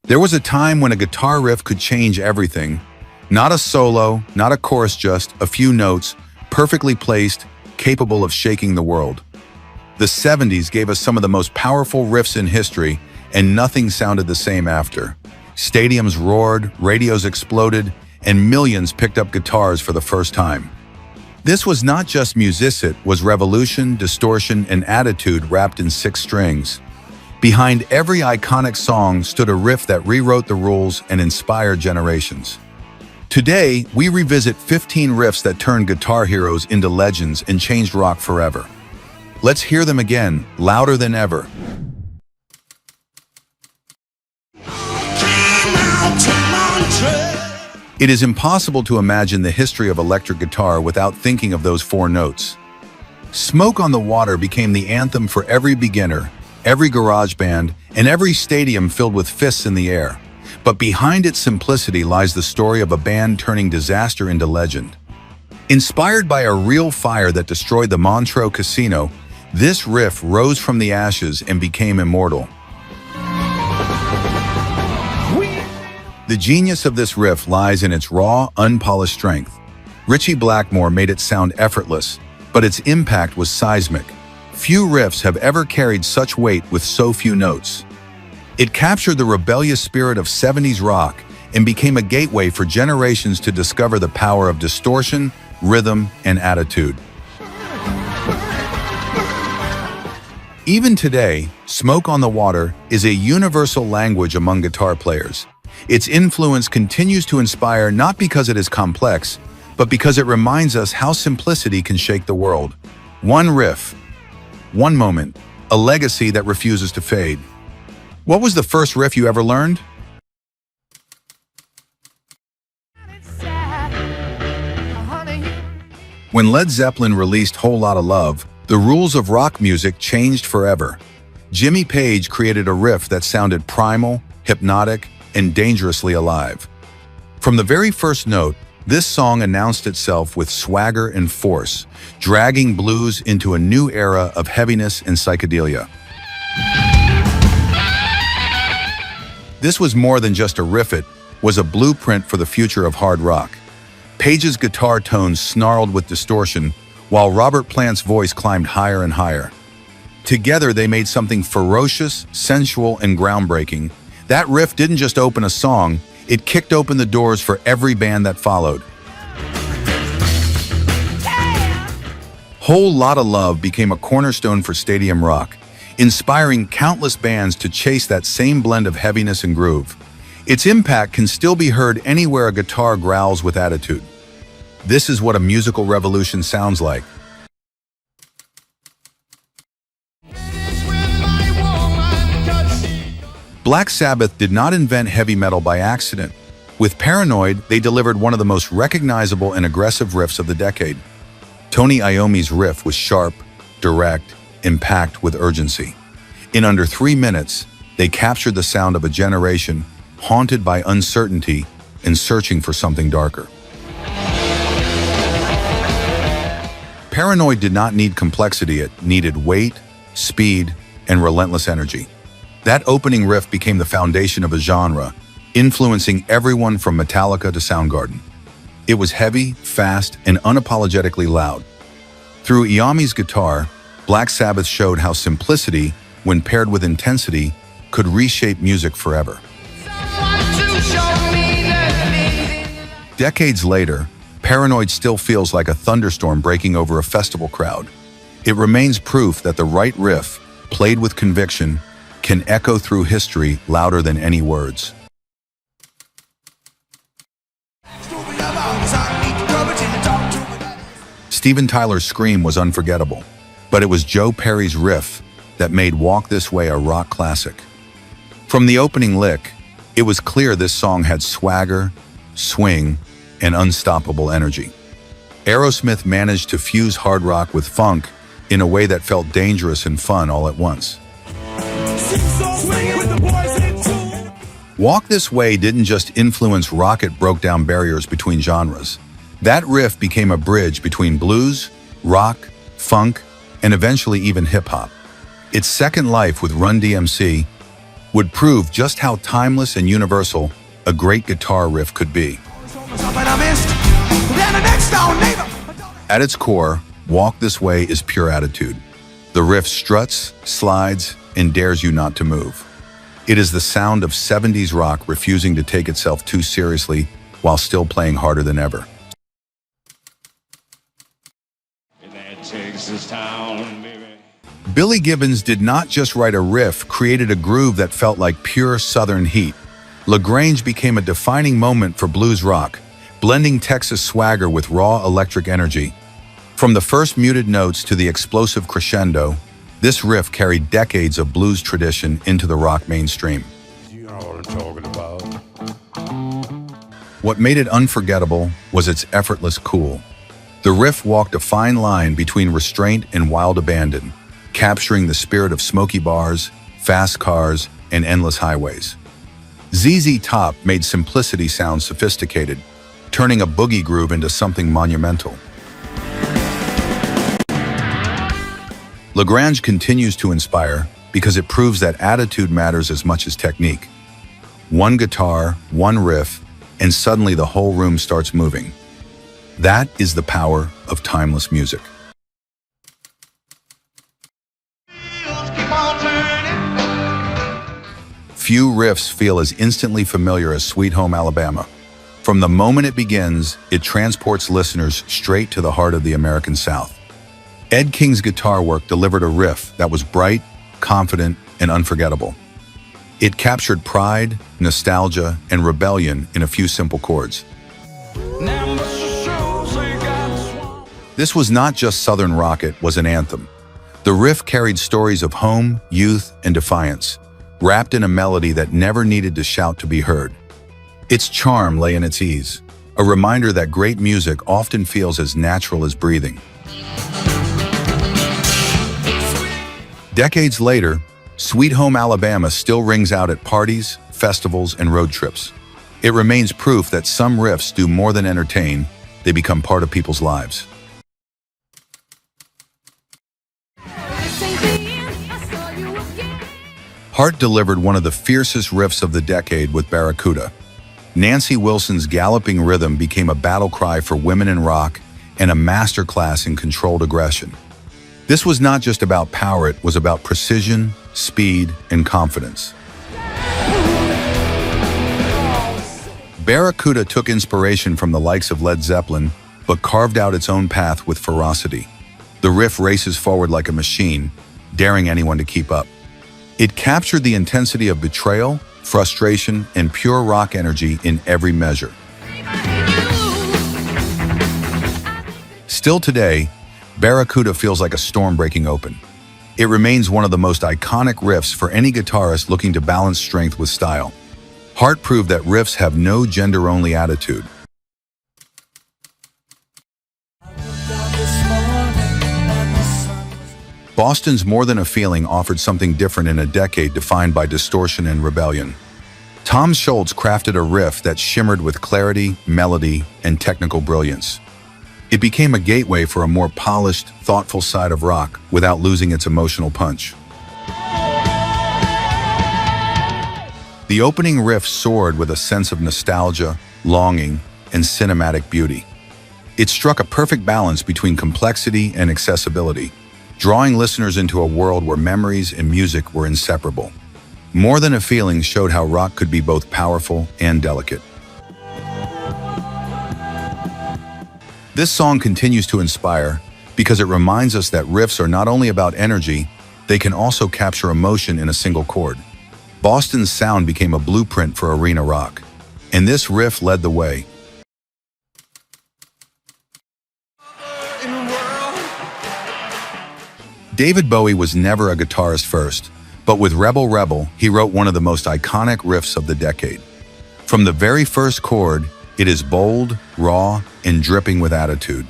There was a time when a guitar riff could change everything. Not a solo, not a chorus, just a few notes, perfectly placed, capable of shaking the world. The 70s gave us some of the most powerful riffs in history, and nothing sounded the same after. Stadiums roared, radios exploded, and millions picked up guitars for the first time. This was not just music, it was revolution, distortion, and attitude wrapped in 6 strings. Behind every iconic song stood a riff that rewrote the rules and inspired generations. Today, we revisit 15 riffs that turned guitar heroes into legends and changed rock forever. Let's hear them again, louder than ever. It is impossible to imagine the history of electric guitar without thinking of those 4 notes. Smoke on the Water became the anthem for every beginner, every garage band, and every stadium filled with fists in the air. But behind its simplicity lies the story of a band turning disaster into legend. Inspired by a real fire that destroyed the Montreux Casino, this riff rose from the ashes and became immortal. The genius of this riff lies in its raw, unpolished strength. Ritchie Blackmore made it sound effortless, but its impact was seismic. Few riffs have ever carried such weight with so few notes. It captured the rebellious spirit of 70s rock and became a gateway for generations to discover the power of distortion, rhythm, and attitude. Even today, Smoke on the Water is a universal language among guitar players. Its influence continues to inspire not because it is complex, but because it reminds us how simplicity can shake the world. One riff, one moment, a legacy that refuses to fade. What was the first riff you ever learned? When Led Zeppelin released Whole Lotta Love, the rules of rock music changed forever. Jimmy Page created a riff that sounded primal, hypnotic, and dangerously alive. From the very first note, this song announced itself with swagger and force, dragging blues into a new era of heaviness and psychedelia. This was more than just a riff, it was a blueprint for the future of hard rock. Page's guitar tones snarled with distortion, while Robert Plant's voice climbed higher and higher. Together, they made something ferocious, sensual, and groundbreaking. That riff didn't just open a song, it kicked open the doors for every band that followed. Whole Lotta Love became a cornerstone for stadium rock, inspiring countless bands to chase that same blend of heaviness and groove. Its impact can still be heard anywhere a guitar growls with attitude. This is what a musical revolution sounds like. Black Sabbath did not invent heavy metal by accident. With Paranoid, they delivered one of the most recognizable and aggressive riffs of the decade. Tony Iommi's riff was sharp, direct, and packed with urgency. In under 3 minutes, they captured the sound of a generation haunted by uncertainty and searching for something darker. Paranoid did not need complexity, it needed weight, speed, and relentless energy. That opening riff became the foundation of a genre, influencing everyone from Metallica to Soundgarden. It was heavy, fast, and unapologetically loud. Through Iommi's guitar, Black Sabbath showed how simplicity, when paired with intensity, could reshape music forever. Decades later, Paranoid still feels like a thunderstorm breaking over a festival crowd. It remains proof that the right riff, played with conviction, can echo through history louder than any words. Steven Tyler's scream was unforgettable, but it was Joe Perry's riff that made Walk This Way a rock classic. From the opening lick, it was clear this song had swagger, swing, and unstoppable energy. Aerosmith managed to fuse hard rock with funk in a way that felt dangerous and fun all at once. Walk This Way didn't just influence rock, it broke down barriers between genres. That riff became a bridge between blues, rock, funk, and eventually even hip-hop. Its second life with Run DMC would prove just how timeless and universal a great guitar riff could be. At its core, Walk This Way is pure attitude. The riff struts, slides, and dares you not to move. It is the sound of 70s rock refusing to take itself too seriously while still playing harder than ever. Billy Gibbons did not just write a riff, created a groove that felt like pure Southern heat. LaGrange became a defining moment for blues rock, blending Texas swagger with raw electric energy. From the first muted notes to the explosive crescendo, this riff carried decades of blues tradition into the rock mainstream. You know what I'm talking about. What made it unforgettable was its effortless cool. The riff walked a fine line between restraint and wild abandon, capturing the spirit of smoky bars, fast cars, and endless highways. ZZ Top made simplicity sound sophisticated, turning a boogie groove into something monumental. LaGrange continues to inspire because it proves that attitude matters as much as technique. One guitar, one riff, and suddenly the whole room starts moving. That is the power of timeless music. Few riffs feel as instantly familiar as Sweet Home Alabama. From the moment it begins, it transports listeners straight to the heart of the American South. Ed King's guitar work delivered a riff that was bright, confident, and unforgettable. It captured pride, nostalgia, and rebellion in a few simple chords. This was not just Southern rock, it was an anthem. The riff carried stories of home, youth, and defiance, wrapped in a melody that never needed to shout to be heard. Its charm lay in its ease, a reminder that great music often feels as natural as breathing. Decades later, Sweet Home Alabama still rings out at parties, festivals, and road trips. It remains proof that some riffs do more than entertain, they become part of people's lives. Hart delivered one of the fiercest riffs of the decade with Barracuda. Nancy Wilson's galloping rhythm became a battle cry for women in rock and a masterclass in controlled aggression. This was not just about power, it was about precision, speed, and confidence. Barracuda took inspiration from the likes of Led Zeppelin, but carved out its own path with ferocity. The riff races forward like a machine, daring anyone to keep up. It captured the intensity of betrayal, frustration, and pure rock energy in every measure. Still today, Barracuda feels like a storm breaking open. It remains one of the most iconic riffs for any guitarist looking to balance strength with style. Hart proved that riffs have no gender-only attitude. Boston's More Than a Feeling offered something different in a decade defined by distortion and rebellion. Tom Scholz crafted a riff that shimmered with clarity, melody, and technical brilliance. It became a gateway for a more polished, thoughtful side of rock without losing its emotional punch. The opening riff soared with a sense of nostalgia, longing, and cinematic beauty. It struck a perfect balance between complexity and accessibility, drawing listeners into a world where memories and music were inseparable. More Than a Feeling showed how rock could be both powerful and delicate. This song continues to inspire because it reminds us that riffs are not only about energy, they can also capture emotion in a single chord. Boston's sound became a blueprint for arena rock, and this riff led the way. David Bowie was never a guitarist first, but with Rebel Rebel, he wrote one of the most iconic riffs of the decade. From the very first chord, it is bold, raw, and dripping with attitude.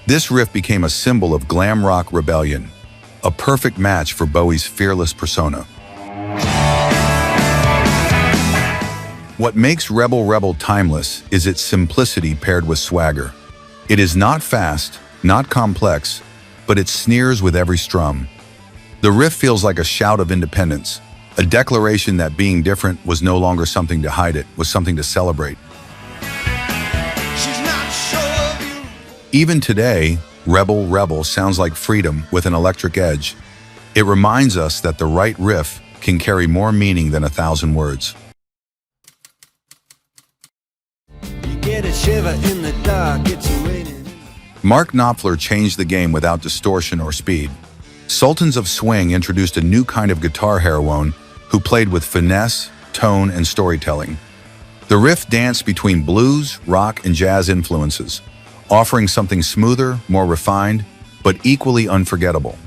This riff became a symbol of glam rock rebellion, a perfect match for Bowie's fearless persona. What makes Rebel Rebel timeless is its simplicity paired with swagger. It is not fast, not complex, but it sneers with every strum. The riff feels like a shout of independence, a declaration that being different was no longer something to hide, it was something to celebrate. Even today, Rebel Rebel sounds like freedom with an electric edge. It reminds us that the right riff can carry more meaning than 1,000 words. You get a shiver in the dark, it's raining. Mark Knopfler changed the game without distortion or speed. Sultans of Swing introduced a new kind of guitar heroine who played with finesse, tone, and storytelling. The riff danced between blues, rock, and jazz influences, offering something smoother, more refined, but equally unforgettable.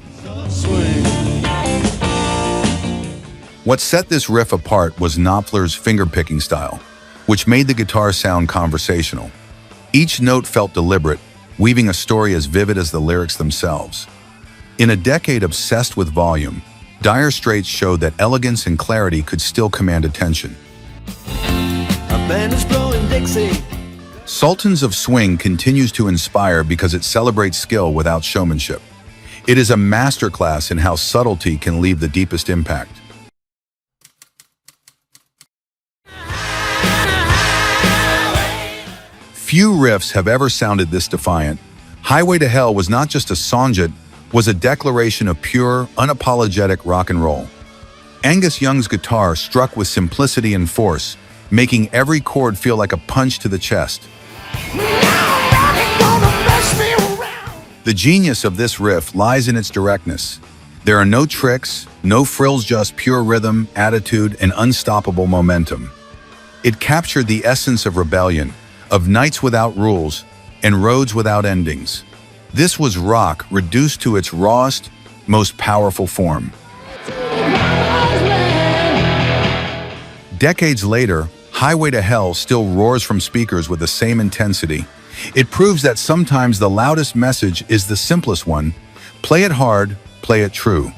What set this riff apart was Knopfler's finger-picking style, which made the guitar sound conversational. Each note felt deliberate, weaving a story as vivid as the lyrics themselves. In a decade obsessed with volume, Dire Straits showed that elegance and clarity could still command attention. A band is blowing Dixie. Sultans of Swing continues to inspire because it celebrates skill without showmanship. It is a masterclass in how subtlety can leave the deepest impact. Few riffs have ever sounded this defiant. Highway to Hell was not just a song, it was a declaration of pure, unapologetic rock and roll. Angus Young's guitar struck with simplicity and force, making every chord feel like a punch to the chest. The genius of this riff lies in its directness. There are no tricks, no frills, just pure rhythm, attitude, and unstoppable momentum. It captured the essence of rebellion, of nights without rules, and roads without endings. This was rock reduced to its rawest, most powerful form. Decades later, Highway to Hell still roars from speakers with the same intensity. It proves that sometimes the loudest message is the simplest one. Play it hard, play it true.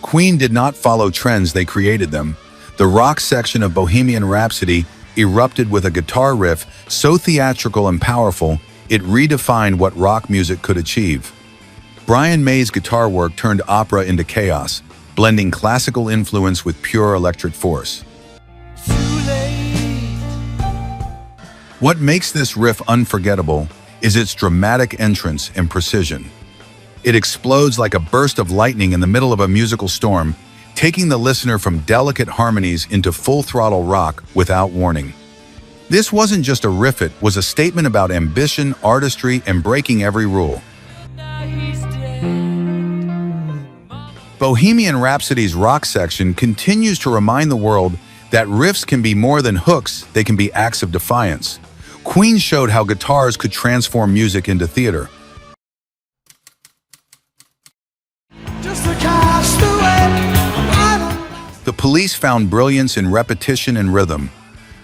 Queen did not follow trends, they created them. The rock section of Bohemian Rhapsody erupted with a guitar riff so theatrical and powerful, it redefined what rock music could achieve. Brian May's guitar work turned opera into chaos, blending classical influence with pure electric force. What makes this riff unforgettable is its dramatic entrance and precision. It explodes like a burst of lightning in the middle of a musical storm, taking the listener from delicate harmonies into full-throttle rock without warning. This wasn't just a riff, it was a statement about ambition, artistry, and breaking every rule. Bohemian Rhapsody's rock section continues to remind the world that riffs can be more than hooks, they can be acts of defiance. Queen showed how guitars could transform music into theater. The Police found brilliance in repetition and rhythm.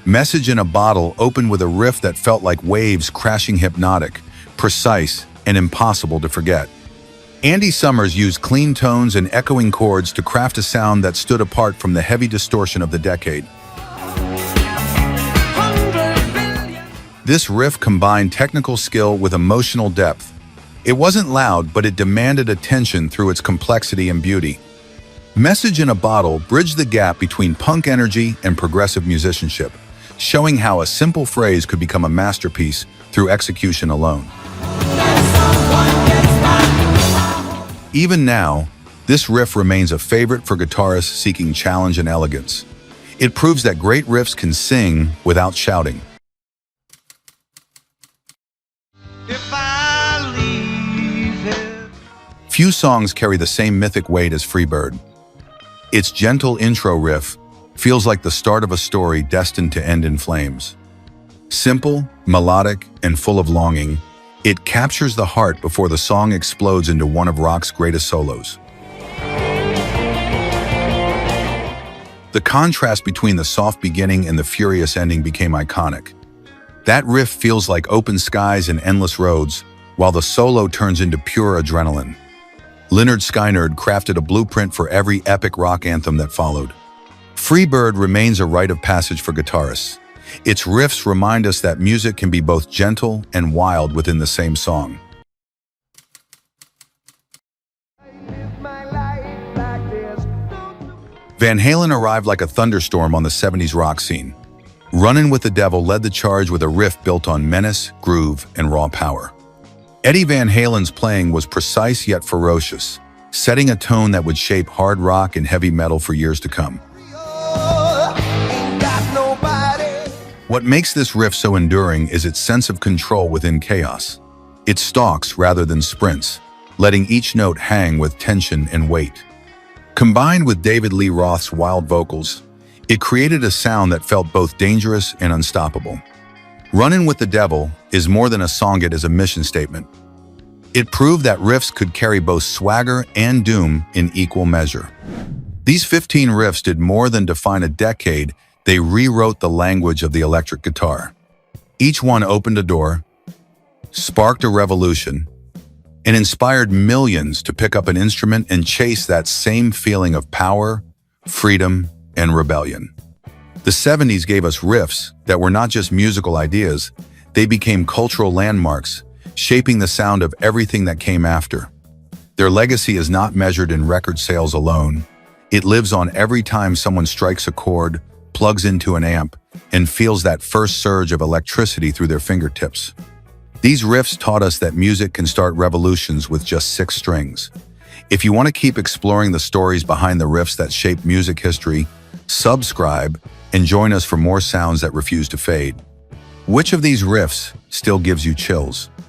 Message in a Bottle opened with a riff that felt like waves crashing, hypnotic, precise, and impossible to forget. Andy Summers used clean tones and echoing chords to craft a sound that stood apart from the heavy distortion of the decade. This riff combined technical skill with emotional depth. It wasn't loud, but it demanded attention through its complexity and beauty. Message in a Bottle bridged the gap between punk energy and progressive musicianship, showing how a simple phrase could become a masterpiece through execution alone. Even now, this riff remains a favorite for guitarists seeking challenge and elegance. It proves that great riffs can sing without shouting. Few songs carry the same mythic weight as Freebird. Its gentle intro riff feels like the start of a story destined to end in flames. Simple, melodic, and full of longing, it captures the heart before the song explodes into one of rock's greatest solos. The contrast between the soft beginning and the furious ending became iconic. That riff feels like open skies and endless roads, while the solo turns into pure adrenaline. Lynyrd Skynyrd crafted a blueprint for every epic rock anthem that followed. Freebird remains a rite of passage for guitarists. Its riffs remind us that music can be both gentle and wild within the same song. Van Halen arrived like a thunderstorm on the 70s rock scene. Runnin' with the Devil led the charge with a riff built on menace, groove, and raw power. Eddie Van Halen's playing was precise yet ferocious, setting a tone that would shape hard rock and heavy metal for years to come. What makes this riff so enduring is its sense of control within chaos. It stalks rather than sprints, letting each note hang with tension and weight. Combined with David Lee Roth's wild vocals, it created a sound that felt both dangerous and unstoppable. Runnin' with the Devil is more than a song, it is a mission statement. It proved that riffs could carry both swagger and doom in equal measure. These 15 riffs did more than define a decade, they rewrote the language of the electric guitar. Each one opened a door, sparked a revolution, and inspired millions to pick up an instrument and chase that same feeling of power, freedom, and rebellion. The 70s gave us riffs that were not just musical ideas, they became cultural landmarks, shaping the sound of everything that came after. Their legacy is not measured in record sales alone. It lives on every time someone strikes a chord, plugs into an amp, and feels that first surge of electricity through their fingertips. These riffs taught us that music can start revolutions with just 6 strings. If you want to keep exploring the stories behind the riffs that shape music history, subscribe and join us for more sounds that refuse to fade. Which of these riffs still gives you chills?